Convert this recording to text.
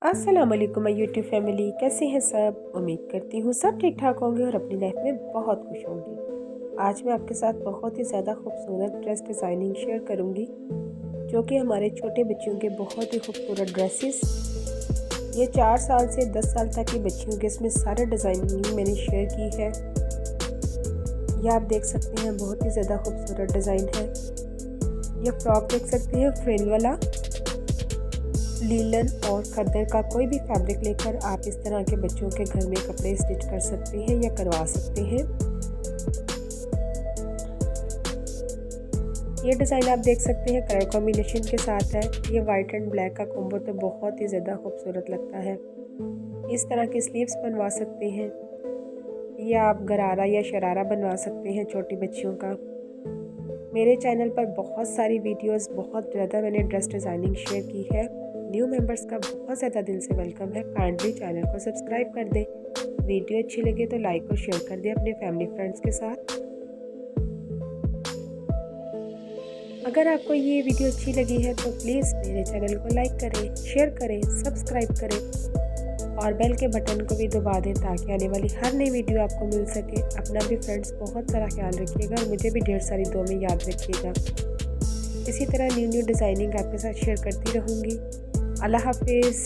अस्सलाम वालेकुम my YouTube family, कैसे हैं सब। उम्मीद करती हूँ सब ठीक ठाक होंगे और अपनी लाइफ में बहुत खुश होंगे। आज मैं आपके साथ बहुत ही ज़्यादा खूबसूरत ड्रेस डिज़ाइनिंग शेयर करूँगी, जो कि हमारे छोटे बच्चों के बहुत ही खूबसूरत ड्रेसेस। ये 4 साल से 10 साल तक की बच्चियों के इसमें सारे डिज़ाइनिंग मैंने शेयर की है। यह आप देख सकते हैं, बहुत ही ज़्यादा खूबसूरत डिज़ाइन है। ये फ्रॉक देख सकते हैं, फ्रिल वाला। लीलन और खद्दर का कोई भी फैब्रिक लेकर आप इस तरह के बच्चों के घर में कपड़े स्टिच कर सकते हैं या करवा सकते हैं। ये डिज़ाइन आप देख सकते हैं कलर कॉम्बिनेशन के साथ है। ये वाइट एंड ब्लैक का कॉम्बो तो बहुत ही ज़्यादा खूबसूरत लगता है। इस तरह के स्लीव्स बनवा सकते हैं या आप गरारा या शरारा बनवा सकते हैं छोटी बच्चियों का। मेरे चैनल पर बहुत सारी वीडियोस, बहुत ज़्यादा मैंने ड्रेस डिज़ाइनिंग शेयर की है। न्यू मेंबर्स का बहुत ज़्यादा दिल से वेलकम है। काइंडली चैनल को सब्सक्राइब कर दें। वीडियो अच्छी लगे तो लाइक और शेयर कर दें अपने फैमिली फ्रेंड्स के साथ। अगर आपको ये वीडियो अच्छी लगी है तो प्लीज़ मेरे चैनल को लाइक करें, शेयर करें, सब्सक्राइब करें और बेल के बटन को भी दबा दें ताकि आने वाली हर नई वीडियो आपको मिल सके। अपना भी फ्रेंड्स बहुत सारा ख्याल रखिएगा और मुझे भी ढेर सारी दुआ में याद रखिएगा। इसी तरह न्यू डिज़ाइनिंग आपके साथ शेयर करती रहूँगी। अल्लाह हाफिज़।